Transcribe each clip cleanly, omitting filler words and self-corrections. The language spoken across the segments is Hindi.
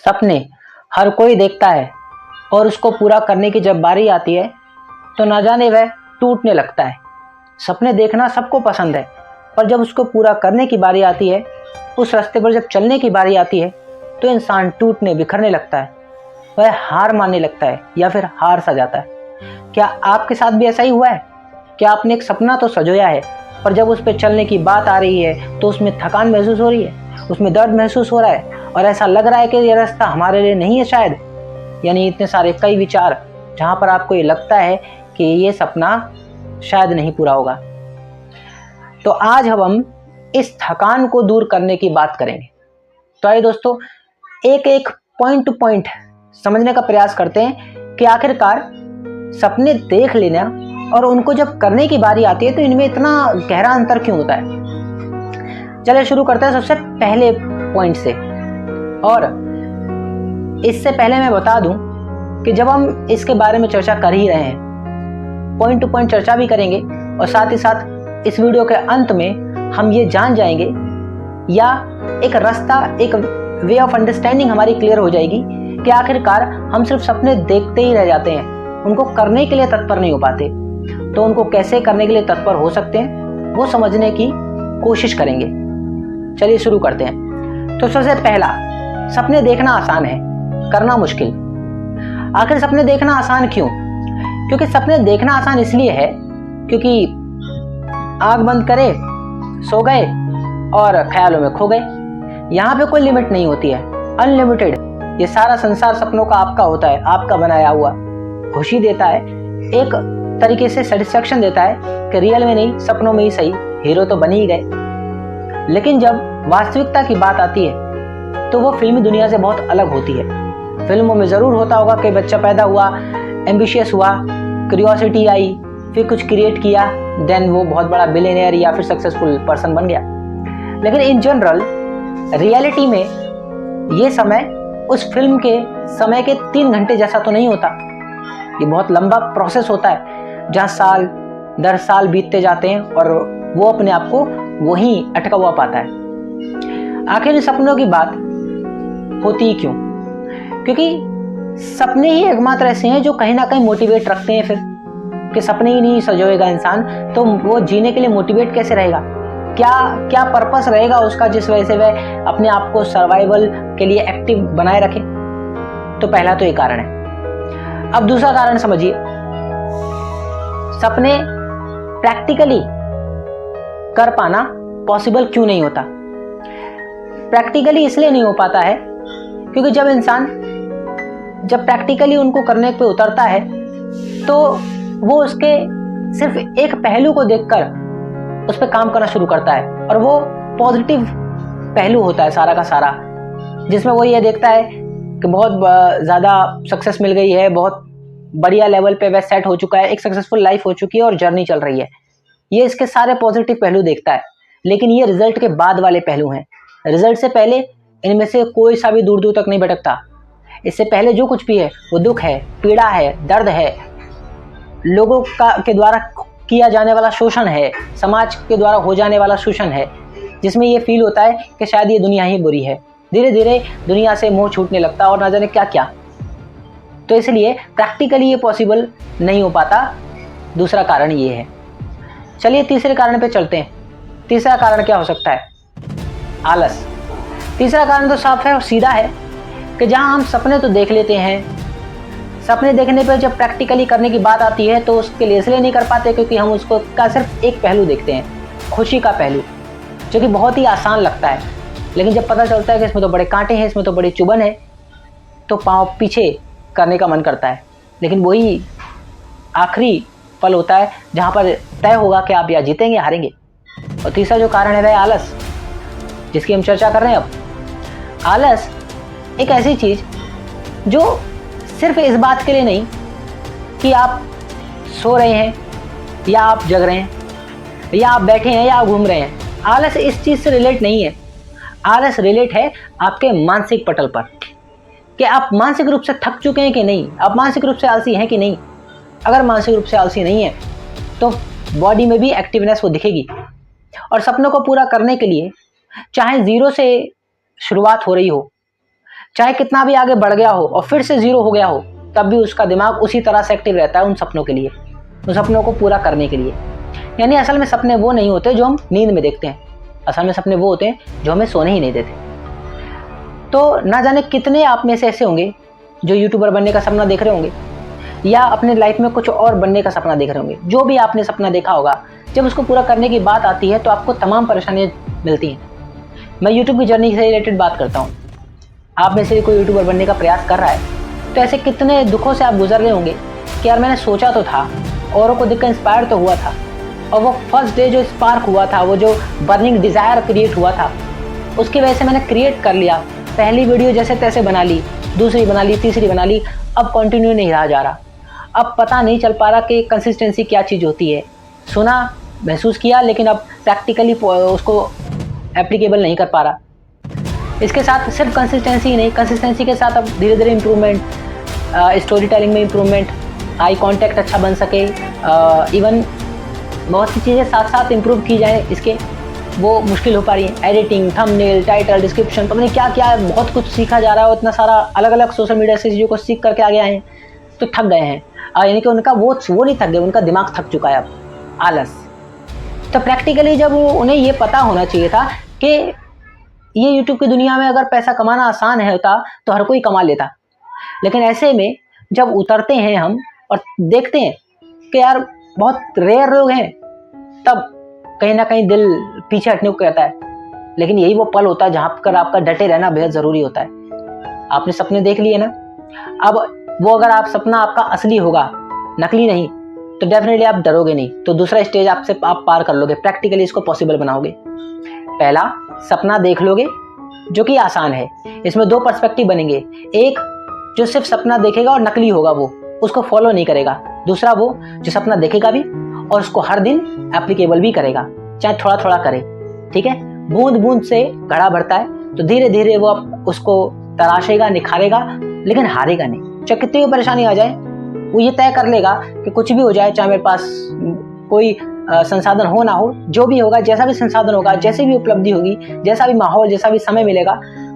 सपने हर कोई देखता है और उसको पूरा करने की जब बारी आती है तो ना जाने वह टूटने लगता है। सपने देखना सबको पसंद है, पर जब उसको पूरा करने की बारी आती है, उस रास्ते पर जब चलने की बारी आती है, तो इंसान टूटने बिखरने लगता है। वह हार मानने लगता है या फिर हार सा जाता है। क्या आपके साथ भी ऐसा ही हुआ है? क्या आपने एक सपना तो सजोया है, पर जब उस पर चलने की बात आ रही है तो उसमें थकान महसूस हो रही है, उसमें दर्द महसूस हो रहा है और ऐसा लग रहा है कि यह रास्ता हमारे लिए नहीं है शायद। यानी इतने सारे कई विचार जहां पर आपको ये लगता है कि ये सपना शायद नहीं पूरा होगा। तो आज हम इस थकान को दूर करने की बात करेंगे। तो आइए दोस्तों, एक एक पॉइंट टू पॉइंट समझने का प्रयास करते हैं कि आखिरकार सपने देख लेना और उनको जब करने की बारी आती है तो इनमें इतना गहरा अंतर क्यों होता है। चलिए शुरू करते हैं सबसे पहले पॉइंट से। और इससे पहले मैं बता दूं कि जब हम इसके बारे में चर्चा कर ही रहे हैं, पॉइंट टू पॉइंट चर्चा भी करेंगे और साथ ही साथ इस वीडियो के अंत में हम ये जान जाएंगे या एक रास्ता, एक वे ऑफ अंडरस्टैंडिंग हमारी क्लियर हो जाएगी कि आखिरकार हम सिर्फ सपने देखते ही रह जाते हैं, उनको करने के लिए तत्पर नहीं हो पाते। तो उनको कैसे करने के लिए तत्पर हो सकते हैं वो समझने की कोशिश करेंगे। चलिए शुरू करते हैं। तो सबसे पहला, सपने देखना आसान है, करना मुश्किल। आखिर सपने देखना आसान क्यों? क्योंकि सपने देखना आसान इसलिए है क्योंकि आंख बंद करे, सो गए और ख्यालों में खो गए। यहाँ पे कोई लिमिट नहीं होती है, अनलिमिटेड। ये सारा संसार सपनों का आपका होता है, आपका बनाया हुआ। खुशी देता है, एक तरीके से सेटिस्फेक्शन देता है कि रियल में नहीं, सपनों में ही सही, हीरो तो बन ही गए। लेकिन जब वास्तविकता की बात आती है तो वो फिल्मी दुनिया से बहुत अलग होती है। फिल्मों में जरूर होता होगा कि बच्चा पैदा हुआ, एम्बिशियस हुआ, क्यूरियोसिटी आई, फिर कुछ क्रिएट किया, देन वो बहुत बड़ा बिलियनियर या फिर सक्सेसफुल पर्सन बन गया। लेकिन इन जनरल रियलिटी में ये समय उस फिल्म के समय के 3 घंटे जैसा तो नहीं होता। ये बहुत लंबा प्रोसेस होता है जहाँ साल दर साल बीतते जाते हैं और वो अपने आप को वहीं अटका हुआ पाता है। आखिर सपनों की बात होती ही क्यों? क्योंकि सपने ही एकमात्र ऐसे हैं जो कहीं ना कहीं मोटिवेट रखते हैं। फिर कि सपने ही नहीं सजोएगा इंसान तो वो जीने के लिए मोटिवेट कैसे रहेगा? क्या पर्पस रहेगा उसका जिस वजह से वह अपने आप को सर्वाइवल के लिए एक्टिव बनाए रखे? तो पहला तो ये कारण है। अब दूसरा कारण समझिए, सपने प्रैक्टिकली कर पाना पॉसिबल क्यों नहीं होता? प्रैक्टिकली इसलिए नहीं हो पाता है क्योंकि जब इंसान जब प्रैक्टिकली उनको करने पे उतरता है तो वो उसके सिर्फ एक पहलू को देखकर उस पर काम करना शुरू करता है और वो पॉजिटिव पहलू होता है सारा का सारा, जिसमें वो ये देखता है कि बहुत ज़्यादा सक्सेस मिल गई है, बहुत बढ़िया लेवल पे वह सेट हो चुका है, एक सक्सेसफुल लाइफ हो चुकी है और जर्नी चल रही है। ये इसके सारे पॉजिटिव पहलू देखता है। लेकिन ये रिजल्ट के बाद वाले पहलू हैं। रिजल्ट से पहले इनमें से कोई सा भी दूर दूर तक नहीं भटकता। इससे पहले जो कुछ भी है वो दुख है, पीड़ा है, दर्द है, लोगों के द्वारा किया जाने वाला शोषण है, समाज के द्वारा हो जाने वाला शोषण है, जिसमें ये फील होता है कि शायद ये दुनिया ही बुरी है। धीरे धीरे दुनिया से मोह छूटने लगता है और ना जाने क्या क्या। तो इसलिए प्रैक्टिकली ये पॉसिबल नहीं हो पाता। दूसरा कारण ये है। चलिए तीसरे कारण पे चलते हैं। तीसरा कारण क्या हो सकता है? आलस। तीसरा कारण तो साफ है और सीधा है कि जहां हम सपने तो देख लेते हैं, सपने देखने पर जब प्रैक्टिकली करने की बात आती है तो उसके लिए इसलिए नहीं कर पाते क्योंकि हम उसको का सिर्फ एक पहलू देखते हैं, खुशी का पहलू, जो कि बहुत ही आसान लगता है। लेकिन जब पता चलता है कि इसमें तो बड़े कांटे हैं, इसमें तो बड़ी चुभन है, तो पाँव पीछे करने का मन करता है। लेकिन वही आखिरी पल होता है जहाँ पर तय होगा कि आप या जीतेंगे या हारेंगे। और तीसरा जो कारण है वह आलस, जिसकी हम चर्चा कर रहे हैं अब। आलस एक ऐसी चीज़ जो सिर्फ इस बात के लिए नहीं कि आप सो रहे हैं या आप जग रहे हैं या आप बैठे हैं या आप घूम रहे हैं। आलस इस चीज़ से रिलेट नहीं है। आलस रिलेट है आपके मानसिक पटल पर कि आप मानसिक रूप से थक चुके हैं कि नहीं, आप मानसिक रूप से आलसी हैं कि नहीं। अगर मानसिक रूप से आलसी नहीं है तो बॉडी में भी एक्टिवनेस वो दिखेगी। और सपनों को पूरा करने के लिए चाहे 0 से शुरुआत हो रही हो, चाहे कितना भी आगे बढ़ गया हो और फिर से जीरो हो गया हो, तब भी उसका दिमाग उसी तरह से एक्टिव रहता है उन सपनों के लिए, उन सपनों को पूरा करने के लिए। यानी असल में सपने वो नहीं होते जो हम नींद में देखते हैं, असल में सपने वो होते हैं जो हमें सोने ही नहीं देते। तो ना जाने कितने आप में से ऐसे होंगे जो यूट्यूबर बनने का सपना देख रहे होंगे या अपने लाइफ में कुछ और बनने का सपना देख रहे होंगे। जो भी आपने सपना देखा होगा, जब उसको पूरा करने की बात आती है तो आपको तमाम परेशानियां मिलती हैं। मैं यूट्यूब की जर्नी से रिलेटेड बात करता हूँ। आप में से कोई यूट्यूबर बनने का प्रयास कर रहा है तो ऐसे कितने दुखों से आप गुजर रहे होंगे कि यार मैंने सोचा तो था, औरों को देखकर इंस्पायर तो हुआ था, और वो फर्स्ट डे जो स्पार्क हुआ था, वो जो बर्निंग डिज़ायर क्रिएट हुआ था, उसकी वजह से मैंने क्रिएट कर लिया। पहली वीडियो जैसे तैसे बना ली, दूसरी बना ली, तीसरी बना ली, अब कंटिन्यू नहीं रहा जा रहा। अब पता नहीं चल पा रहा कि कंसिस्टेंसी क्या चीज़ होती है। सुना, महसूस किया, लेकिन अब प्रैक्टिकली उसको एप्लीकेबल नहीं कर पा रहा। इसके साथ सिर्फ कंसिस्टेंसी ही नहीं, कंसिस्टेंसी के साथ अब धीरे धीरे इम्प्रूवमेंट, स्टोरी टेलिंग में इम्प्रूवमेंट, आई कांटेक्ट अच्छा बन सके, इवन बहुत सी चीज़ें साथ साथ इम्प्रूव की जाए इसके, वो मुश्किल हो पा रही है। एडिटिंग, थंबनेल, टाइटल, डिस्क्रिप्शन, पता नहीं क्या क्या बहुत कुछ सीखा जा रहा है। इतना सारा अलग अलग सोशल मीडिया से चीज़ों को सीख करके आगे आए हैं तो थक गए हैं। यानी कि उनका वो नहीं थक गए, उनका दिमाग थक चुका है अब, आलस। तो प्रैक्टिकली जब उन्हें ये पता होना चाहिए था कि ये यूट्यूब की दुनिया में अगर पैसा कमाना आसान है होता तो हर कोई कमा लेता, लेकिन ऐसे में जब उतरते हैं हम और देखते हैं कि यार बहुत रेयर लोग हैं, तब कहीं ना कहीं दिल पीछे हटने को कहता है। लेकिन यही वो पल होता है जहाँ पर आपका डटे रहना बेहद ज़रूरी होता है। आपने सपने देख लिए ना, अब वो अगर आप सपना आपका असली होगा, नकली नहीं, तो डेफिनेटली आप डरोगे नहीं, तो दूसरा स्टेज आपसे आप पार कर लोगे, प्रैक्टिकली इसको पॉसिबल बनाओगे। पहला, सपना देख लोगे जो कि आसान है। इसमें दो पर्सपेक्टिव बनेंगे, एक जो सिर्फ सपना देखेगा और नकली होगा, वो उसको फॉलो नहीं करेगा। दूसरा वो जो सपना देखेगा भी और उसको हर दिन एप्लीकेबल भी करेगा, चाहे थोड़ा थोड़ा करे। ठीक है, बूंद बूंद से घड़ा भरता है, तो धीरे धीरे वो उसको तराशेगा, निखारेगा, लेकिन हारेगा नहीं। चाहे कितनी भी परेशानी आ जाए, वो ये तय कर लेगा कि कुछ भी हो जाए, चाहे मेरे पास कोई संसाधन हो ना हो, जो भी होगा, जैसा भी संसाधन होगा, जैसी भी उपलब्धि होगी, जैसा भी माहौल, जैसा भी समय मिलेगा,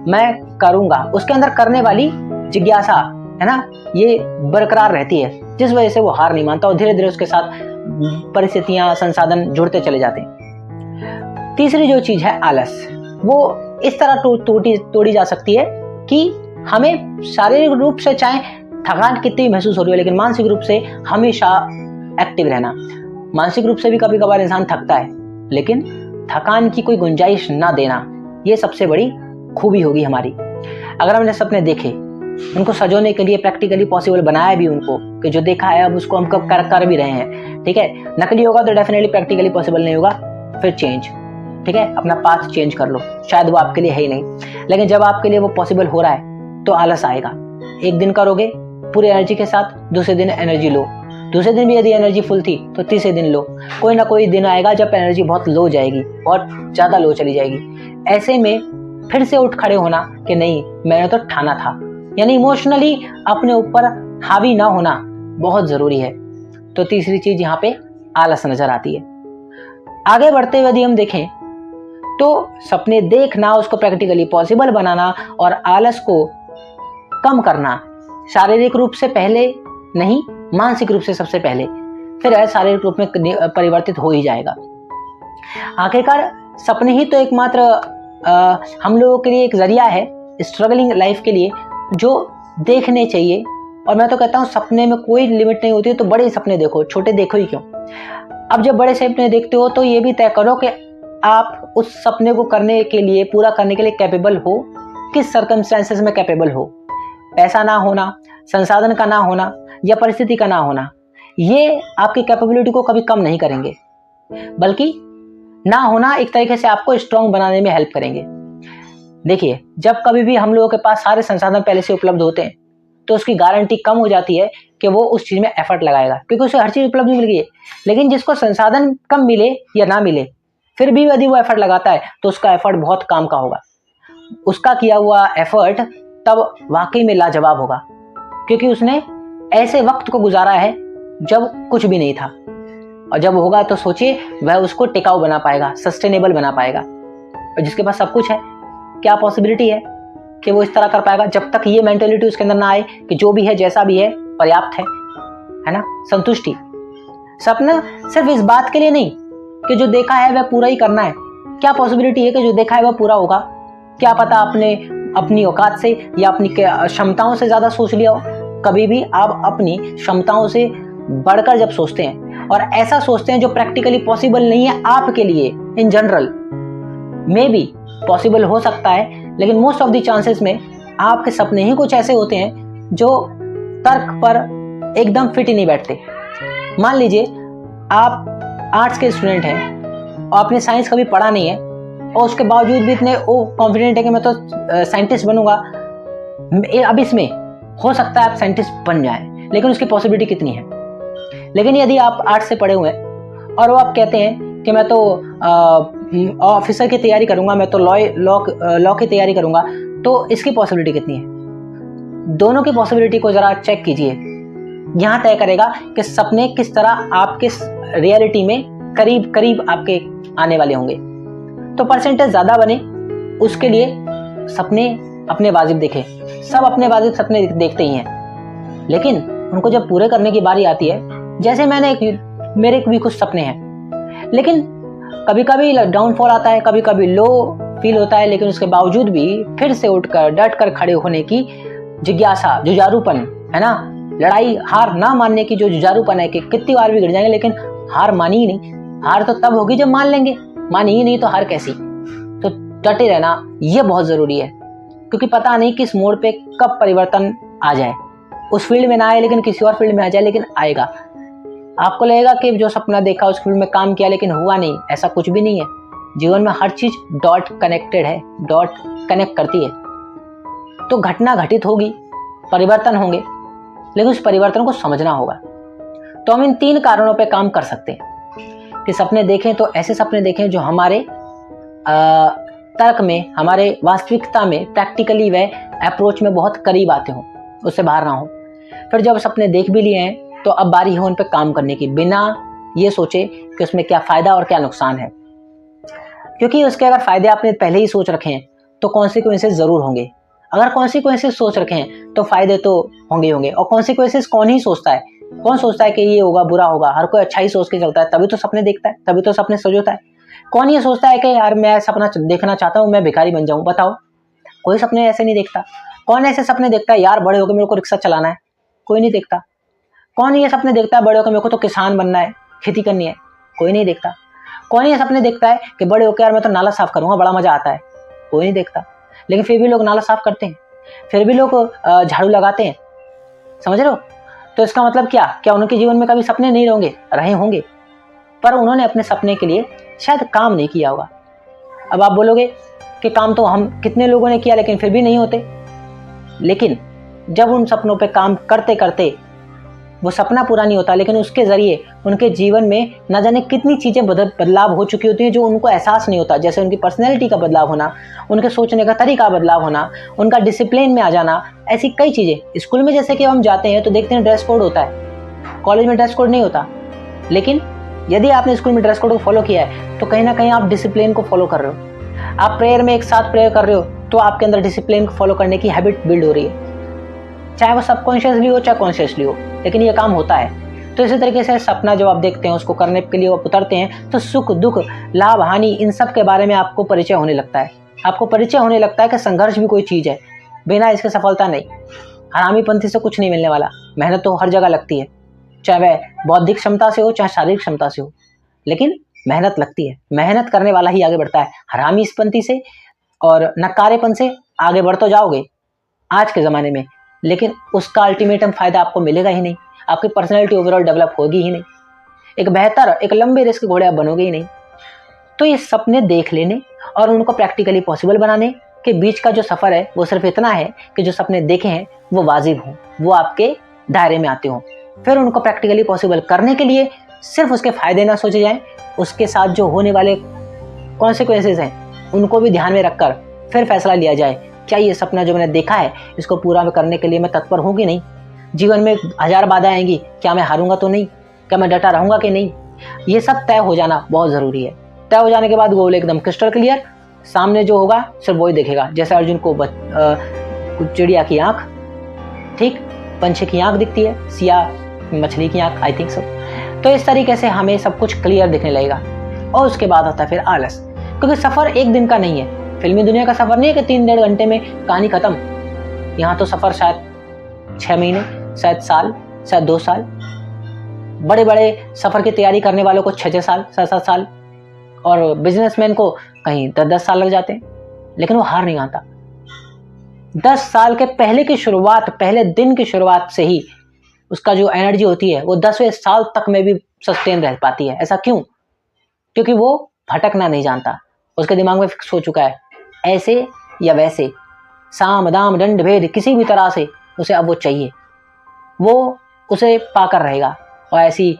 मैं करूंगा। उसके अंदर करने वाली जिज्ञासा है ना, ये बरकरार रहती है, जिस वजह से वो हार नहीं मानता और धीरे धीरे उसके साथ परिस्थितियां, संसाधन जुड़ते चले जाते हैं। तीसरी जो चीज है आलस, वो इस तरह तोड़ी जा सकती है कि हमें शारीरिक रूप से चाहे थकान कितनी महसूस हो रही है, लेकिन मानसिक रूप से हमेशा एक्टिव रहना। मानसिक रूप से भी कभी कभार इंसान थकता है, लेकिन थकान की कोई गुंजाइश ना देना, ये सबसे बड़ी खूबी होगी हमारी। अगर हमने सपने देखे, उनको सजोने के लिए प्रैक्टिकली पॉसिबल बनाया भी उनको, कि जो देखा है अब उसको हम कब कर भी रहे हैं। ठीक है, नकली होगा तो डेफिनेटली प्रैक्टिकली पॉसिबल नहीं होगा, फिर चेंज। ठीक है, अपना पाथ चेंज कर लो, शायद वो आपके लिए है ही नहीं। लेकिन जब आपके लिए वो पॉसिबल हो रहा है तो आलस आएगा। एक दिन करोगे पूरी एनर्जी के साथ, दूसरे दिन एनर्जी लो, दूसरे दिन भी यदि एनर्जी फुल थी तो तीसरे दिन लो। कोई ना कोई दिन आएगा जब एनर्जी बहुत लो जाएगी, बहुत ज़्यादा लो चली जाएगी। ऐसे में फिर से उठ खड़े होना कि नहीं, मैंने तो ठाना था। यानी इमोशनली अपने ऊपर हावी ना होना बहुत ज़रूरी है। तो तीसरी चीज़ यहाँ पे आलस नज़र आती है। आगे बढ़ते हुए यदि हम देखें तो सपने देखना, उसको प्रैक्टिकली पॉसिबल बनाना और आलस को कम करना, शारीरिक रूप से पहले नहीं, मानसिक रूप से सबसे पहले, फिर शारीरिक रूप में परिवर्तित हो ही जाएगा। आखिरकार सपने ही तो एकमात्र हम लोगों के लिए एक जरिया है स्ट्रगलिंग लाइफ के लिए, जो देखने चाहिए। और मैं तो कहता हूँ सपने में कोई लिमिट नहीं होती है, तो बड़े सपने देखो, छोटे देखो ही क्यों। अब जब बड़े सपने देखते हो तो ये भी तय करो कि आप उस सपने को करने के लिए, पूरा करने के लिए कैपेबल हो, किस सर्कमस्टेंसेस में कैपेबल हो। पैसा ना होना, संसाधन का ना होना या परिस्थिति का ना होना, ये आपकी कैपेबिलिटी को कभी कम नहीं करेंगे, बल्कि ना होना एक तरीके से आपको स्ट्रांग बनाने में हेल्प करेंगे। देखिए, जब कभी भी हम लोगों के पास सारे संसाधन पहले से उपलब्ध होते हैं तो उसकी गारंटी कम हो जाती है कि वो उस चीज़ में एफर्ट लगाएगा, क्योंकि उसे हर चीज़ उपलब्ध मिल गई है। लेकिन जिसको संसाधन कम मिले या ना मिले, फिर भी यदि वो एफर्ट लगाता है तो उसका एफर्ट बहुत काम का होगा। उसका किया हुआ एफर्ट तब वाकई में लाजवाब होगा, क्योंकि उसने ऐसे वक्त को गुजारा है जब कुछ भी नहीं था, और जब होगा तो सोचिए वह उसको टिकाऊ बना पाएगा, सस्टेनेबल बना पाएगा। और जिसके पास सब कुछ है, क्या पॉसिबिलिटी है कि वो इस तरह कर पाएगा, जब तक ये मेंटेलिटी उसके अंदर ना आए कि जो भी है जैसा भी है पर्याप्त है ना, संतुष्टि। सपना सिर्फ इस बात के लिए नहीं कि जो देखा है वह पूरा ही करना है। क्या पॉसिबिलिटी है कि जो देखा है वह पूरा होगा? क्या पता आपने अपनी औकात से या अपनी क्षमताओं से ज्यादा सोच लिया हो। कभी भी आप अपनी क्षमताओं से बढ़कर जब सोचते हैं और ऐसा सोचते हैं जो प्रैक्टिकली पॉसिबल नहीं है आपके लिए, in general may be possible हो सकता है, लेकिन मोस्ट ऑफ द चांसेस में आपके सपने ही कुछ ऐसे होते हैं जो तर्क पर एकदम फिट ही नहीं बैठते। मान लीजिए आप आर्ट्स के स्टूडेंट हैं और आपने साइंस कभी पढ़ा नहीं है और उसके बावजूद भी इतने कॉन्फिडेंट है कि मैं तो साइंटिस्ट बनूंगा। अब इसमें हो सकता है आप साइंटिस्ट बन जाएं, लेकिन उसकी पॉसिबिलिटी कितनी है? लेकिन यदि आप आर्ट्स से पढ़े हुए हैं और वो आप कहते हैं कि मैं तो ऑफिसर की तैयारी करूंगा, मैं तो लॉ की तैयारी करूंगा, तो इसकी पॉसिबिलिटी कितनी है? दोनों की पॉसिबिलिटी को जरा चेक कीजिए। यहां तय करेगा कि सपने किस तरह आपके रियलिटी में करीब करीब आपके आने वाले होंगे। तो परसेंटेज ज्यादा बने उसके लिए सपने अपने वाजिब देखें। सब अपने वाजिब सपने देखते ही हैं, लेकिन उनको जब पूरे करने की बारी आती है, जैसे मेरे भी कुछ सपने हैं, लेकिन कभी कभी डाउनफॉल आता है, कभी कभी लो फील होता है, लेकिन उसके बावजूद भी फिर से उठकर डट कर खड़े होने की जिज्ञासा, जुझारूपन है ना, लड़ाई हार ना मानने की जो जुझारूपन है कि कितनी बार भी गिर जाएंगे लेकिन हार मानी ही नहीं। हार तो तब होगी जब मान लेंगे, मानी ही नहीं तो हार कैसी? तो डटे रहना ये बहुत जरूरी है, क्योंकि पता नहीं किस मोड़ पे कब परिवर्तन आ जाए। उस फील्ड में ना आए लेकिन किसी और फील्ड में आ जाए, लेकिन आएगा। आपको लगेगा कि जो सपना देखा उस फील्ड में काम किया लेकिन हुआ नहीं, ऐसा कुछ भी नहीं है। जीवन में हर चीज डॉट कनेक्टेड है, डॉट कनेक्ट करती है। तो घटना घटित होगी, परिवर्तन होंगे, लेकिन उस परिवर्तन को समझना होगा। तो हम इन 3 कारणों पे काम कर सकते हैं कि सपने देखें तो ऐसे सपने देखें जो हमारे तर्क में, हमारे वास्तविकता में, प्रैक्टिकली व अप्रोच में बहुत करीब आते हों, उससे बाहर ना हो। फिर जब सपने देख भी लिए हैं तो अब बारी है उन पे काम करने की, बिना ये सोचे कि उसमें क्या फायदा और क्या नुकसान है। क्योंकि उसके अगर फायदे आपने पहले ही सोच रखे हैं तो कॉन्सिक्वेंसेस जरूर होंगे। अगर कॉन्सिक्वेंसेस सोच रखे हैं तो फायदे तो होंगे होंगे। और कॉन्सिक्वेंसेस कौन ही सोचता है? कौन सोचता है कि ये होगा बुरा होगा? हर कोई अच्छा ही सोच के चलता है, तभी तो सपने देखता है, तभी तो सपने सजोता है। कौन ये सोचता है कि यार मैं सपना देखना चाहता हूँ, मैं भिखारी बन जाऊं? बताओ, कोई सपने ऐसे नहीं देखता। कौन ऐसे सपने देखता है यार बड़े होकर मेरे को रिक्शा चलाना है? कोई नहीं देखता। कौन ये सपने देखता है बड़े होकर मेरे को तो किसान बनना है, खेती करनी है? कोई नहीं देखता। कौन ये सपने देखता है कि बड़े होकर यार मैं तो नाला साफ करूंगा, बड़ा मजा आता है? कोई नहीं देखता। लेकिन फिर भी लोग नाला साफ करते हैं, फिर भी लोग झाड़ू लगाते हैं। समझ रहे हो? तो इसका मतलब क्या उनके जीवन में कभी सपने नहीं रहे होंगे, पर उन्होंने अपने सपने के लिए शायद काम नहीं किया होगा। अब आप बोलोगे कि काम तो हम कितने लोगों ने किया लेकिन फिर भी नहीं होते। लेकिन जब उन सपनों पे काम करते करते वो सपना पूरा नहीं होता, लेकिन उसके जरिए उनके जीवन में न जाने कितनी चीजें बदलाव हो चुकी होती हैं जो उनको एहसास नहीं होता। जैसे उनकी पर्सनैलिटी का बदलाव होना, उनके सोचने का तरीका बदलाव होना, उनका डिसिप्लिन में आ जाना, ऐसी कई चीजें। स्कूल में जैसे कि हम जाते हैं तो देखते हैं ड्रेस कोड होता है, कॉलेज में ड्रेस कोड नहीं होता। लेकिन यदि आपने स्कूल में ड्रेस कोड को फॉलो किया है तो कहीं ना कहीं आप डिसिप्लिन को फॉलो कर रहे हो। आप प्रेयर में एक साथ प्रेयर कर रहे हो तो आपके अंदर डिसिप्लिन को फॉलो करने की हैबिट बिल्ड हो रही है, चाहे वो सबकॉन्शियसली हो चाहे कॉन्शियसली हो, लेकिन ये काम होता है। तो इसी तरीके से सपना जब आप देखते हैं, उसको करने के लिए आप उतरते हैं, तो सुख दुख, लाभ हानि, इन सब के बारे में आपको परिचय होने लगता है। आपको परिचय होने लगता है कि संघर्ष भी कोई चीज़ है, बिना इसके सफलता नहीं। हरामीपंथी से कुछ नहीं मिलने वाला। मेहनत तो हर जगह लगती है, चाहे वह बौद्धिक क्षमता से हो चाहे शारीरिक क्षमता से हो, लेकिन मेहनत लगती है। मेहनत करने वाला ही आगे बढ़ता है। हरामीपंथी से और नकारेपन से आगे बढ़ तो जाओगे आज के ज़माने में, लेकिन उसका अल्टीमेटम फायदा आपको मिलेगा ही नहीं। आपकी पर्सनैलिटी ओवरऑल डेवलप होगी ही नहीं। एक बेहतर, एक लंबे रेस के घोड़े आप बनोगे ही नहीं। तो ये सपने देख लेने और उनको प्रैक्टिकली पॉसिबल बनाने के बीच का जो सफ़र है वो सिर्फ इतना है कि जो सपने देखे हैं वो वाजिब हों, वो आपके दायरे में आते हों। फिर उनको प्रैक्टिकली पॉसिबल करने के लिए सिर्फ उसके फ़ायदे ना सोचे जाएँ, उसके साथ जो होने वाले कॉन्सिक्वेंसेज हैं उनको भी ध्यान में रखकर फिर फैसला लिया जाए, क्या ये सपना जो मैंने देखा है इसको पूरा करने के लिए मैं तत्पर हूँ कि नहीं। जीवन में 1000 बाधाएं आएंगी, क्या मैं हारूंगा तो नहीं, क्या मैं डटा रहूंगा कि नहीं, ये सब तय हो जाना बहुत ज़रूरी है। तय हो जाने के बाद गोल एकदम क्रिस्टल क्लियर, सामने जो होगा सिर्फ वही देखेगा। जैसे अर्जुन को चिड़िया की आंख, ठीक, पंछी की आंख दिखती है, सिया मछली की आंख, आई थिंक सो। तो इस तरीके से हमें सब कुछ क्लियर दिखने लगेगा। और उसके बाद होता है फिर आलस, क्योंकि सफर एक दिन का नहीं है। फिल्मी दुनिया का सफर नहीं है कि 3-1.5 घंटे में कहानी खत्म। यहाँ तो सफर शायद 6 महीने, शायद साल, शायद 2 साल। बड़े बड़े सफर की तैयारी करने वालों को 6-6 साल, 7-7 साल, और बिजनेसमैन को कहीं 10-10 साल लग जाते हैं, लेकिन वो हार नहीं मानता। 10 साल के पहले की शुरुआत, पहले दिन की शुरुआत से ही उसका जो एनर्जी होती है वो 10वें साल तक में भी सस्टेन रह पाती है। ऐसा क्यों? क्योंकि वो भटकना नहीं जानता। उसके दिमाग में फिक्स हो चुका है, ऐसे या वैसे, साम दाम दंड भेद, किसी भी तरह से उसे अब वो चाहिए, वो उसे पाकर रहेगा। और ऐसी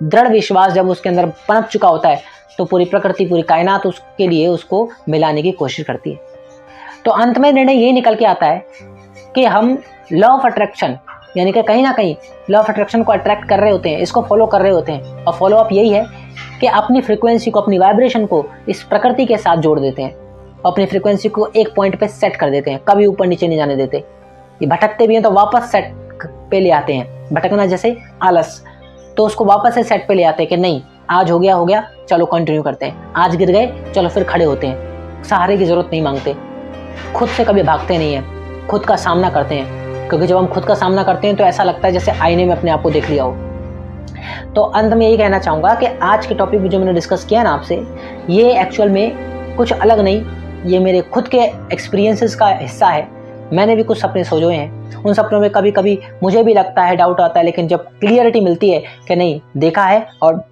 दृढ़ विश्वास जब उसके अंदर पनप चुका होता है तो पूरी प्रकृति, पूरी कायनात उसके लिए उसको मिलाने की कोशिश करती है। तो अंत में निर्णय ये निकल के आता है कि हम लॉ ऑफ अट्रैक्शन, यानी कि कहीं ना कहीं लॉ ऑफ अट्रैक्शन को अट्रैक्ट कर रहे होते हैं, इसको फॉलो कर रहे होते हैं। और फॉलो अप यही है कि अपनी फ्रीक्वेंसी को, अपनी वाइब्रेशन को इस प्रकृति के साथ जोड़ देते हैं, अपनी फ्रीक्वेंसी को एक पॉइंट पे सेट कर देते हैं, कभी ऊपर नीचे नहीं जाने देते। ये भटकते भी हैं तो वापस सेट पे ले आते हैं। भटकना जैसे आलस, तो उसको वापस से सेट पे ले आते हैं कि नहीं, आज हो गया, चलो कंटिन्यू करते हैं। आज गिर गए, चलो फिर खड़े होते हैं। सहारे की जरूरत नहीं मांगते, खुद से कभी भागते नहीं हैं, खुद का सामना करते हैं। क्योंकि जब हम खुद का सामना करते हैं तो ऐसा लगता है जैसे आईने में अपने आप को देख लिया हो। तो अंत में यही कहना चाहूँगा कि आज के टॉपिक जो मैंने डिस्कस किया ना आपसे, ये एक्चुअल में कुछ अलग नहीं, ये मेरे खुद के एक्सपीरियंसेस का हिस्सा है। मैंने भी कुछ सपने सोचे हैं, उन सपनों में कभी कभी मुझे भी लगता है, डाउट आता है, लेकिन जब क्लियरिटी मिलती है कि नहीं, देखा है और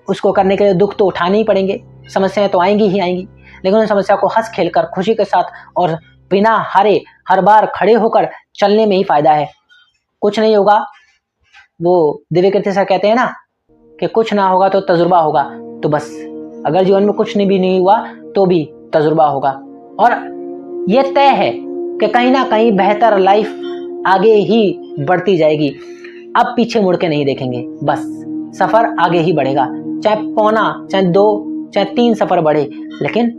उसको करने के लिए दुख तो उठाने ही पड़ेंगे, समस्याएं तो आएंगी ही आएंगी, लेकिन उन समस्या को हंस खेल कर, खुशी के साथ और बिना हारे हर बार खड़े होकर चलने में ही फायदा है। कुछ नहीं होगा, वो दिव्यकीर्ति सर कहते हैं ना कि कुछ ना होगा तो तजुर्बा होगा। तो बस, अगर जीवन में कुछ भी नहीं हुआ तो भी तजुर्बा होगा। और ये तय है कि कहीं ना कहीं बेहतर लाइफ आगे ही बढ़ती जाएगी। अब पीछे मुड़ के नहीं देखेंगे, बस सफर आगे ही बढ़ेगा। चाहे पौना, चाहे 2, चाहे 3 सफर बढ़े, लेकिन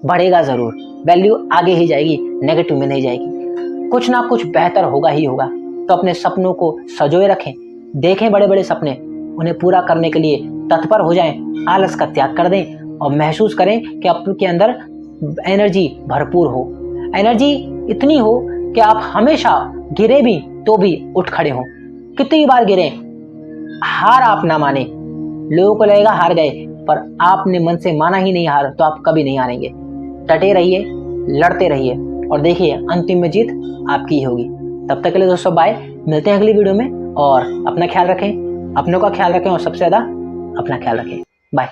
बढ़ेगा जरूर। वैल्यू आगे ही जाएगी, नेगेटिव में नहीं जाएगी। कुछ ना कुछ बेहतर होगा ही होगा। तो अपने सपनों को सजोए रखें, देखें बड़े बड़े सपने, उन्हें पूरा करने के लिए तत्पर हो जाएं, आलस का त्याग कर दें और महसूस करें कि आपके अंदर एनर्जी भरपूर हो। एनर्जी इतनी हो कि आप हमेशा गिरे भी तो भी उठ खड़े हो। कितनी बार गिरे, हार आप ना माने। लोगों को लगेगा हार गए, पर आपने मन से माना ही नहीं हार, तो आप कभी नहीं हारेंगे। डटे रहिए, लड़ते रहिए और देखिए अंतिम में जीत आपकी ही होगी। तब तक के लिए दोस्तों बाय, मिलते हैं अगली वीडियो में। और अपना ख्याल रखें, अपनों का ख्याल रखें और सबसे ज्यादा अपना ख्याल रखें। बाय।